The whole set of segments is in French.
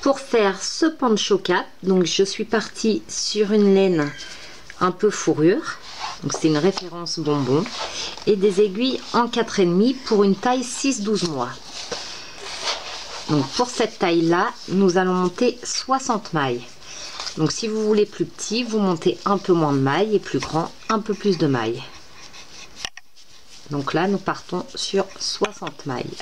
Pour faire ce poncho cap, donc je suis partie sur une laine un peu fourrure, donc c'est une référence bonbon, et des aiguilles en 4,5 pour une taille 6-12 mois. Donc pour cette taille là, nous allons monter 60 mailles. Donc si vous voulez plus petit, vous montez un peu moins de mailles, et plus grand, un peu plus de mailles. Donc là nous partons sur 60 mailles.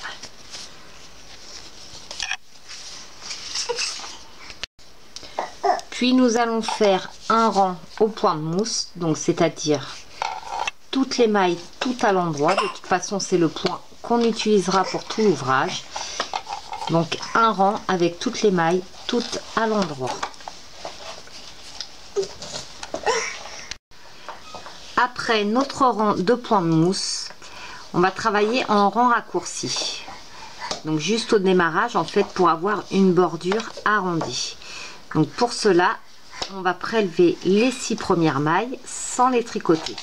Puis nous allons faire un rang au point de mousse, donc c'est-à-dire toutes les mailles tout à l'endroit. De toute façon c'est le point qu'on utilisera pour tout l'ouvrage. Donc un rang avec toutes les mailles toutes à l'endroit. Après notre rang de points de mousse, on va travailler en rang raccourci. Donc juste au démarrage en fait pour avoir une bordure arrondie. Donc pour cela, on va prélever les 6 premières mailles sans les tricoter.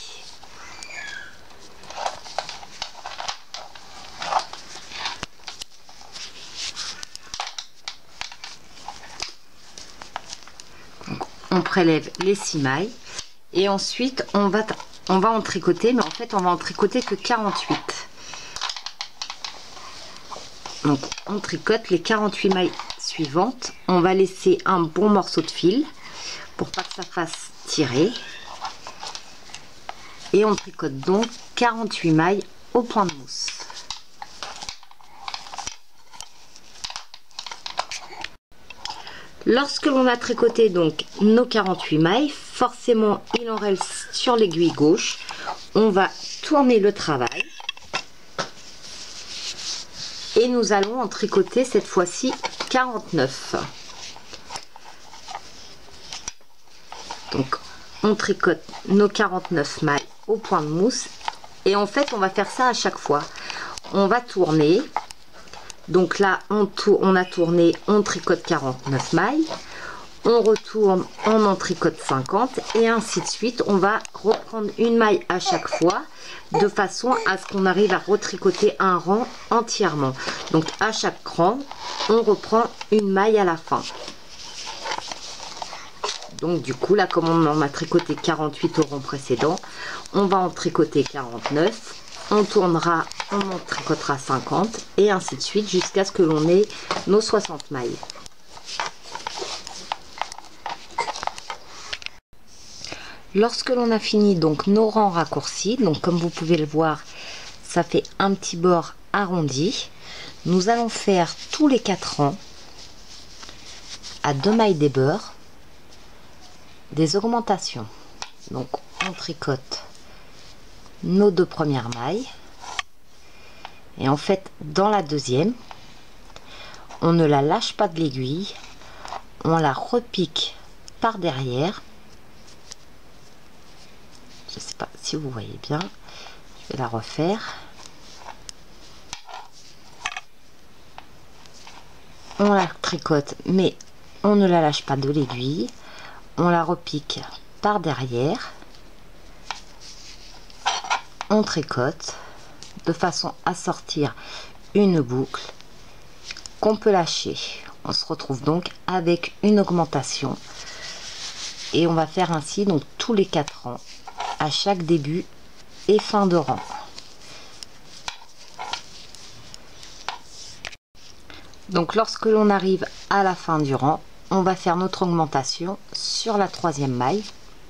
Donc, on prélève les 6 mailles et ensuite on va en tricoter, mais en fait on va en tricoter que 48. Donc on tricote les 48 mailles suivantes. On va laisser un bon morceau de fil pour pas que ça fasse tirer, et on tricote donc 48 mailles au point de mousse. Lorsque l'on a tricoté donc nos 48 mailles, forcément il en reste sur l'aiguille gauche. On va tourner le travail et nous allons en tricoter cette fois-ci 49. Donc on tricote nos 49 mailles au point de mousse, et en fait on va faire ça à chaque fois. On va tourner, donc là on a tourné, on tricote 49 mailles, on retourne, on en tricote 50, et ainsi de suite. On va reprendre une maille à chaque fois de façon à ce qu'on arrive à retricoter un rang entièrement. Donc à chaque rang on reprend une maille à la fin. Donc du coup là, comme on en a tricoté 48 au rang précédent, on va en tricoter 49, on tournera, on en tricotera 50, et ainsi de suite jusqu'à ce que l'on ait nos 60 mailles. Lorsque l'on a fini donc nos rangs raccourcis, donc comme vous pouvez le voir, ça fait un petit bord arrondi. Nous allons faire tous les 4 rangs à 2 mailles des beurres des augmentations. Donc on tricote nos 2 premières mailles, et en fait dans la deuxième on ne la lâche pas de l'aiguille, on la repique par derrière. Je sais pas si vous voyez bien, je vais la refaire. On la tricote mais on ne la lâche pas de l'aiguille, on la repique par derrière, on tricote de façon à sortir une boucle qu'on peut lâcher. On se retrouve donc avec une augmentation, et on va faire ainsi donc tous les 4 rangs à chaque début et fin de rang. Donc lorsque l'on arrive à la fin du rang, on va faire notre augmentation sur la 3e maille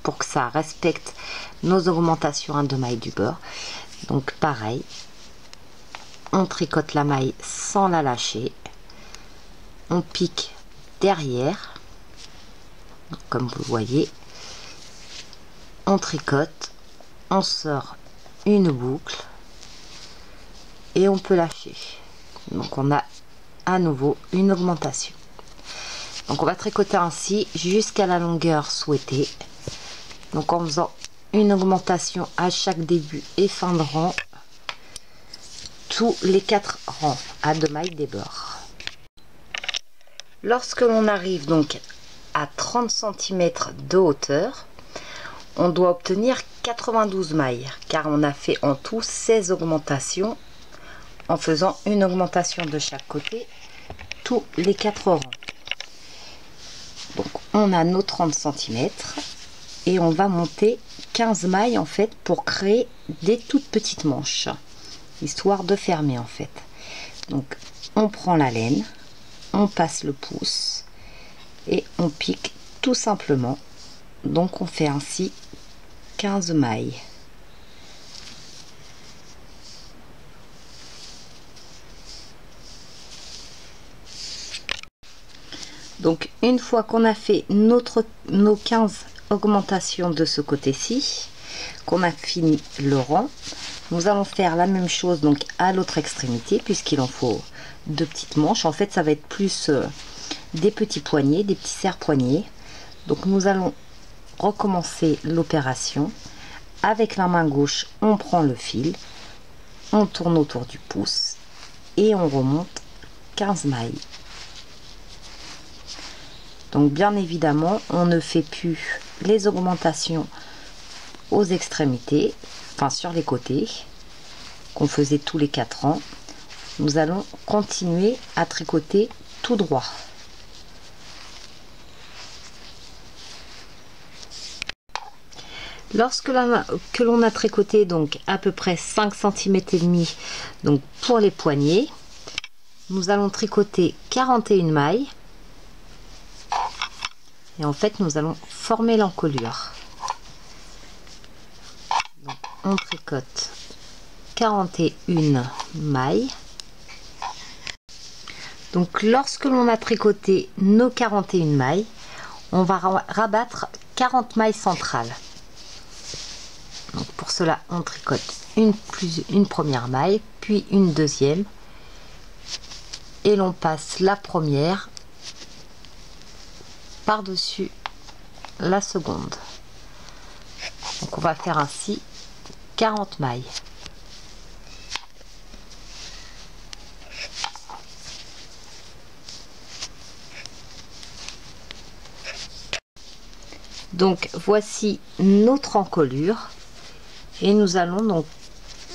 pour que ça respecte nos augmentations à 2 mailles du beurre. Donc pareil, on tricote la maille sans la lâcher, on pique derrière, donc comme vous voyez, on tricote, on sort une boucle et on peut lâcher. Donc on a à nouveau une augmentation. Donc on va tricoter ainsi jusqu'à la longueur souhaitée, donc en faisant une augmentation à chaque début et fin de rang, tous les 4 rangs à 2 mailles des bords. Lorsque l'on arrive donc à 30 cm de hauteur, on doit obtenir 92 mailles, car on a fait en tout 16 augmentations en faisant une augmentation de chaque côté tous les 4 rangs. on a nos 30 cm et on va monter 15 mailles en fait pour créer des toutes petites manches, histoire de fermer en fait. Donc on prend la laine, on passe le pouce et on pique tout simplement. Donc on fait ainsi 15 mailles. Donc une fois qu'on a fait nos 15 augmentations de ce côté-ci, qu'on a fini le rang, nous allons faire la même chose donc à l'autre extrémité, puisqu'il en faut deux petites manches. En fait ça va être plus des petits poignets, des petits serre-poignets. Donc nous allons recommencer l'opération. Avec la main gauche on prend le fil, on tourne autour du pouce et on remonte 15 mailles. Donc bien évidemment on ne fait plus les augmentations aux extrémités, enfin sur les côtés, qu'on faisait tous les 4 ans. Nous allons continuer à tricoter tout droit. Lorsque l'on a tricoté donc à peu près 5 cm et demi donc pour les poignets, nous allons tricoter 41 mailles. Et en fait nous allons former l'encolure. On tricote 41 mailles. Donc lorsque l'on a tricoté nos 41 mailles, on va rabattre 40 mailles centrales. Donc pour cela on tricote une première maille, puis une deuxième, et l'on passe la première par-dessus la seconde. Donc on va faire ainsi 40 mailles. Donc voici notre encolure et nous allons donc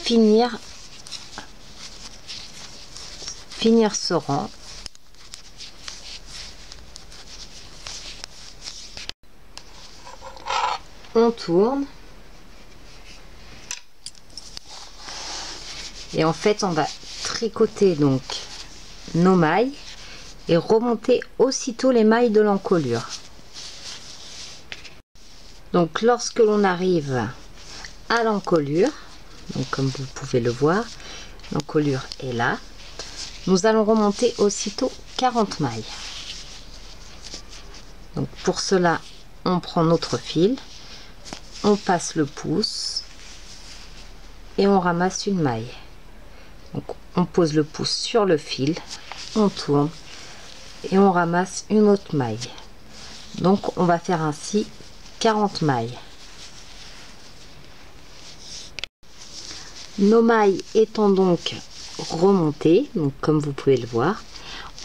finir ce rang. On tourne et en fait on va tricoter donc nos mailles et remonter aussitôt les mailles de l'encolure. Donc lorsque l'on arrive à l'encolure, donc comme vous pouvez le voir, l'encolure est là, nous allons remonter aussitôt 40 mailles. Donc pour cela on prend notre fil, on passe le pouce et on ramasse une maille. Donc on pose le pouce sur le fil, on tourne et on ramasse une autre maille. Donc on va faire ainsi 40 mailles. Nos mailles étant donc remontées, donc comme vous pouvez le voir,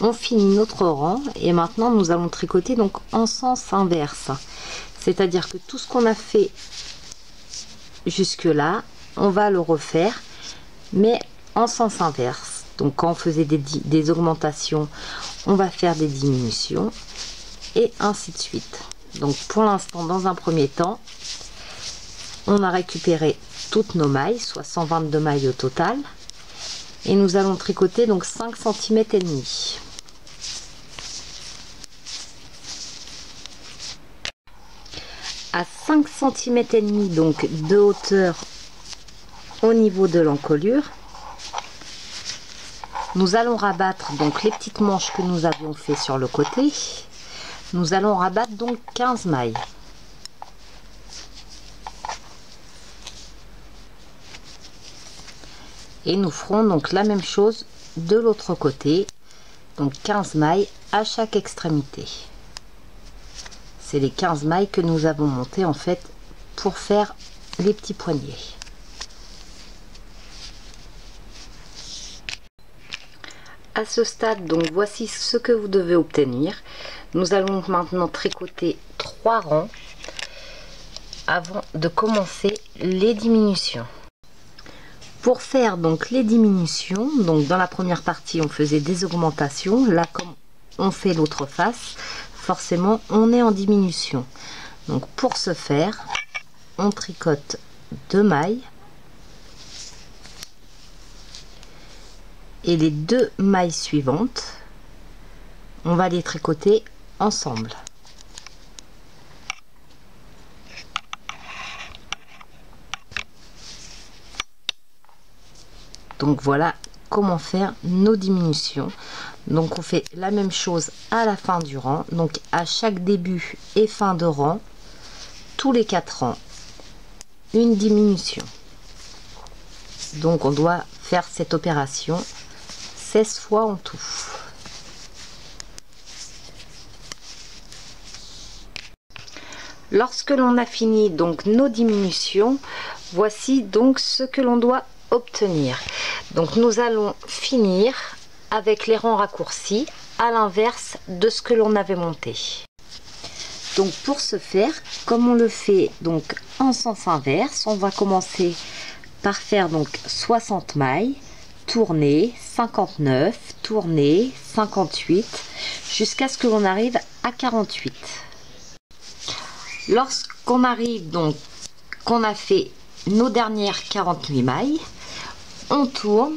on finit notre rang et maintenant nous allons tricoter donc en sens inverse. C'est-à-dire que tout ce qu'on a fait jusque là, on va le refaire, mais en sens inverse. Donc quand on faisait des augmentations, on va faire des diminutions et ainsi de suite. Donc pour l'instant, dans un premier temps, on a récupéré toutes nos mailles, soit 122 mailles au total, et nous allons tricoter donc 5 cm et demi. À 5 cm et demi donc de hauteur au niveau de l'encolure, nous allons rabattre donc les petites manches que nous avions fait sur le côté. Nous allons rabattre donc 15 mailles. Et nous ferons donc la même chose de l'autre côté, donc 15 mailles à chaque extrémité. C'est les 15 mailles que nous avons montées en fait pour faire les petits poignets. À ce stade, donc voici ce que vous devez obtenir. Nous allons maintenant tricoter 3 rangs avant de commencer les diminutions. Pour faire donc les diminutions, donc dans la première partie on faisait des augmentations, là comme on fait l'autre face, forcément on est en diminution. Donc pour ce faire, on tricote 2 mailles et les 2 mailles suivantes, on va les tricoter ensemble. Donc voilà comment faire nos diminutions. Donc on fait la même chose à la fin du rang. Donc à chaque début et fin de rang, tous les 4 rangs, une diminution. Donc on doit faire cette opération 16 fois en tout. Lorsque l'on a fini donc nos diminutions, voici donc ce que l'on doit obtenir. Donc nous allons finir avec les rangs raccourcis à l'inverse de ce que l'on avait monté. Donc pour ce faire, comme on le fait donc en sens inverse, on va commencer par faire donc 60 mailles, tourner 59, tourner 58 jusqu'à ce que l'on arrive à 48. Lorsqu'on arrive donc qu'on a fait nos dernières 48 mailles, on tourne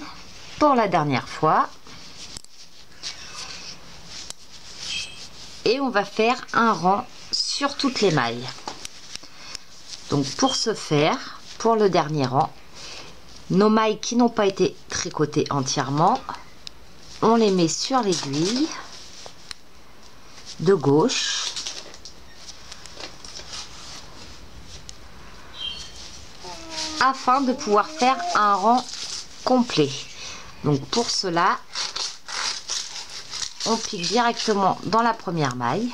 pour la dernière fois et on va faire un rang sur toutes les mailles. Donc pour ce faire, pour le dernier rang, nos mailles qui n'ont pas été tricotées entièrement, on les met sur l'aiguille de gauche afin de pouvoir faire un rang complet. Donc pour cela, on pique directement dans la première maille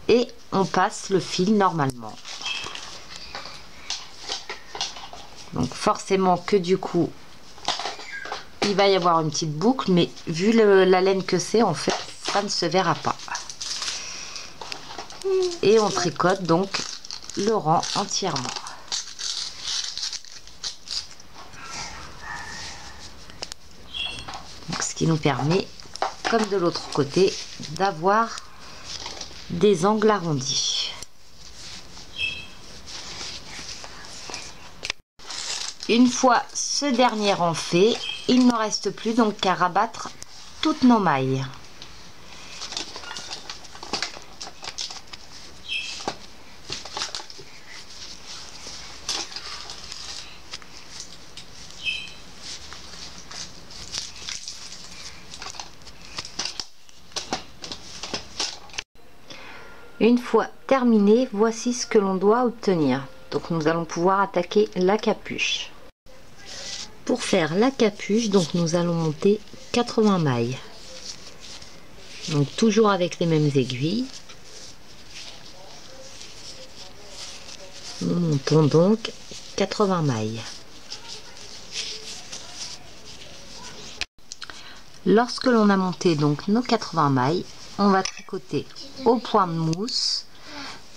et on passe le fil normalement. Donc forcément que du coup il va y avoir une petite boucle, mais vu la laine que c'est, en fait ça ne se verra pas. Et on tricote donc le rang entièrement. Donc, ce qui nous permet, comme de l'autre côté, d'avoir des angles arrondis. Une fois ce dernier rang fait, il ne reste plus donc qu'à rabattre toutes nos mailles. Une fois terminé, voici ce que l'on doit obtenir. Donc nous allons pouvoir attaquer la capuche. Pour faire la capuche, donc nous allons monter 80 mailles. Donc toujours avec les mêmes aiguilles. Nous montons donc 80 mailles. Lorsque l'on a monté donc nos 80 mailles, on va tricoter au point de mousse,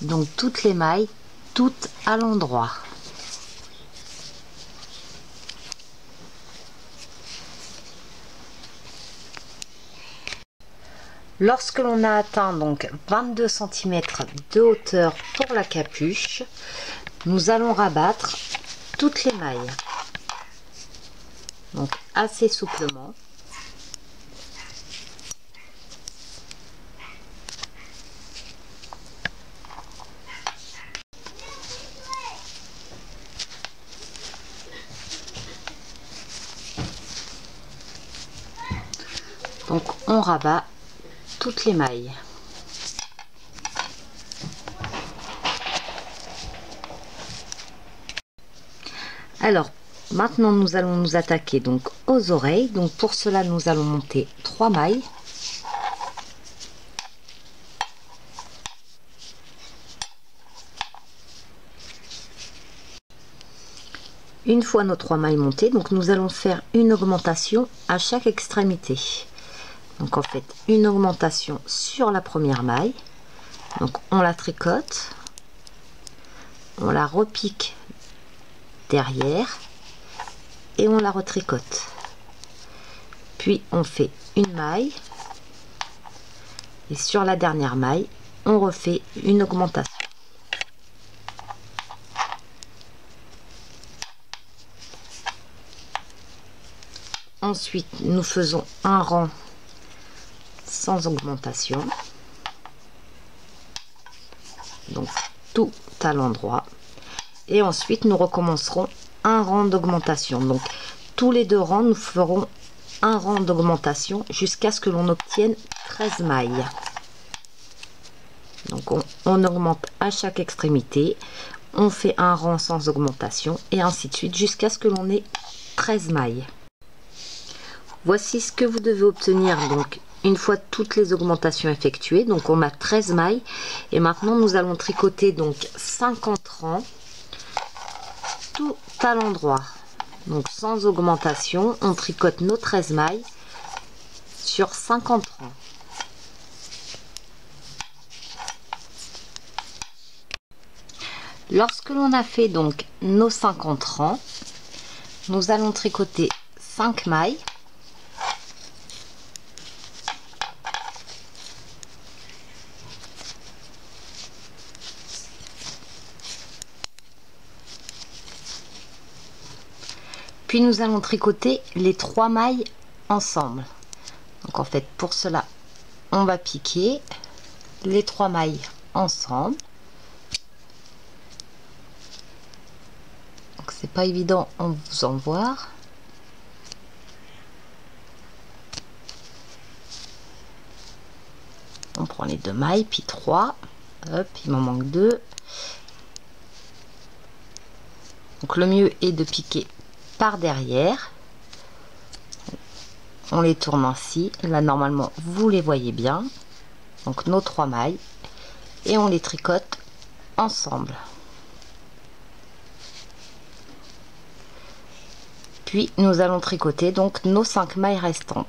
donc toutes les mailles, toutes à l'endroit. Lorsque l'on a atteint donc 22 cm de hauteur pour la capuche, nous allons rabattre toutes les mailles. Donc assez souplement. Donc on rabat toutes les mailles. Alors maintenant nous allons nous attaquer donc aux oreilles. Donc pour cela nous allons monter 3 mailles. Une fois nos 3 mailles montées, donc nous allons faire une augmentation à chaque extrémité. Donc en fait une augmentation sur la première maille, donc on la tricote, on la repique derrière et on la retricote. puis on fait une maille et sur la dernière maille on refait une augmentation. Ensuite nous faisons un rang sans augmentation, donc tout à l'endroit, et ensuite nous recommencerons un rang d'augmentation. Donc tous les 2 rangs nous ferons un rang d'augmentation jusqu'à ce que l'on obtienne 13 mailles. Donc on augmente à chaque extrémité, on fait un rang sans augmentation et ainsi de suite jusqu'à ce que l'on ait 13 mailles. Voici ce que vous devez obtenir donc une fois toutes les augmentations effectuées. Donc on a 13 mailles et maintenant nous allons tricoter donc 50 rangs tout à l'endroit. Donc sans augmentation, on tricote nos 13 mailles sur 50 rangs. Lorsque l'on a fait donc nos 50 rangs, nous allons tricoter 5 mailles. Puis nous allons tricoter les 3 mailles ensemble. Donc en fait pour cela on va piquer les 3 mailles ensemble. Donc c'est pas évident en vous en voir. On prend les 2 mailles puis 3. Hop, il m'en manque 2. Donc le mieux est de piquer par derrière. On les tourne ainsi, là normalement vous les voyez bien, donc nos 3 mailles, et on les tricote ensemble. Puis nous allons tricoter donc nos 5 mailles restantes.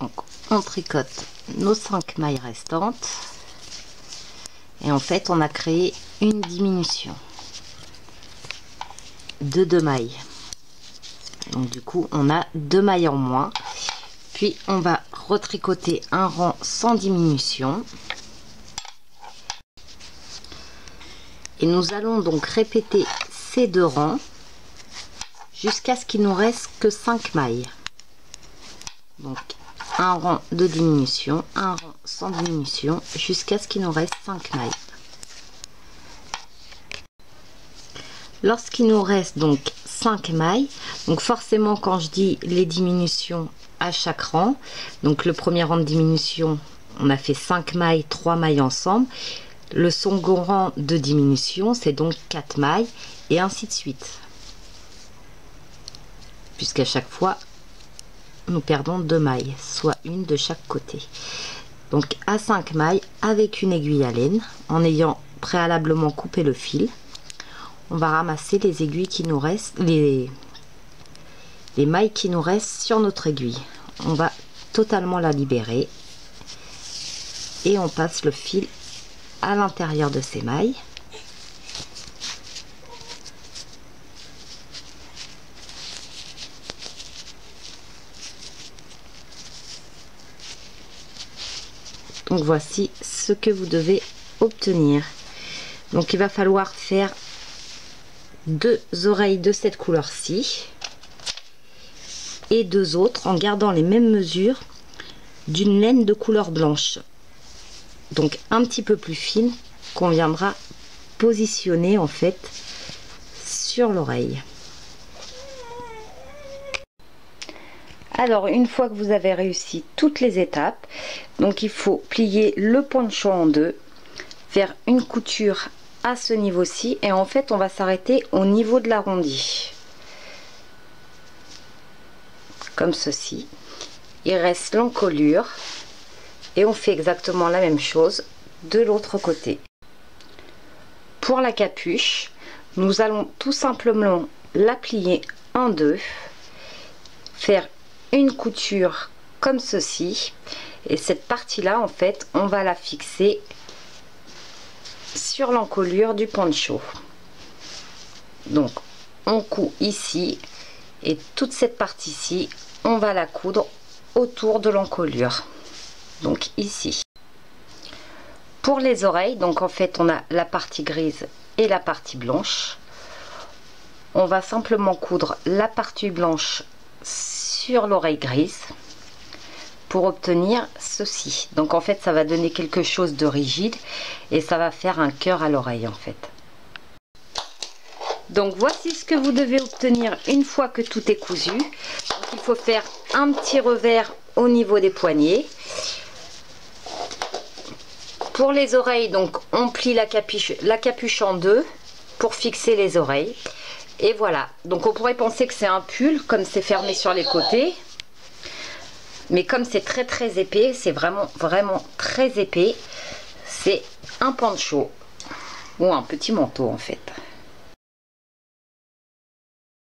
Donc on tricote nos 5 mailles restantes et en fait on a créé une diminution de 2 mailles. Donc du coup on a 2 mailles en moins, puis on va retricoter un rang sans diminution et nous allons donc répéter ces 2 rangs jusqu'à ce qu'il nous reste que 5 mailles. Donc un rang de diminution, un rang sans diminution jusqu'à ce qu'il nous reste 5 mailles. Lorsqu'il nous reste donc 5 mailles, donc forcément quand je dis les diminutions à chaque rang, donc le premier rang de diminution on a fait 5 mailles, 3 mailles ensemble, le second rang de diminution c'est donc 4 mailles et ainsi de suite, puisqu'à chaque fois nous perdons 2 mailles, soit une de chaque côté. Donc à 5 mailles avec une aiguille à laine, en ayant préalablement coupé le fil, on va ramasser les aiguilles qui nous restent, les mailles qui nous restent sur notre aiguille. On va totalement la libérer et on passe le fil à l'intérieur de ces mailles. Donc voici ce que vous devez obtenir. Donc il va falloir faire 2 oreilles de cette couleur-ci et 2 autres en gardant les mêmes mesures d'une laine de couleur blanche, donc un petit peu plus fine, qu'on viendra positionner en fait sur l'oreille. Alors une fois que vous avez réussi toutes les étapes, donc il faut plier le poncho en 2, faire une couture à ce niveau-ci et en fait on va s'arrêter au niveau de l'arrondi comme ceci. Il reste l'encolure et on fait exactement la même chose de l'autre côté. Pour la capuche, nous allons tout simplement la plier en 2, faire une couture comme ceci et cette partie là en fait on va la fixer sur l'encolure du poncho. Donc on coud ici et toute cette partie-ci on va la coudre autour de l'encolure, donc ici. Pour les oreilles, donc en fait on a la partie grise et la partie blanche. On va simplement coudre la partie blanche sur l'oreille grise pour obtenir ceci. Donc en fait ça va donner quelque chose de rigide et ça va faire un cœur à l'oreille en fait. Donc voici ce que vous devez obtenir une fois que tout est cousu. Donc, il faut faire un petit revers au niveau des poignets. Pour les oreilles, donc on plie la capuche en deux pour fixer les oreilles. Et voilà, donc on pourrait penser que c'est un pull comme c'est fermé sur les côtés. Mais comme c'est très épais, c'est vraiment très épais, c'est un poncho ou un petit manteau en fait.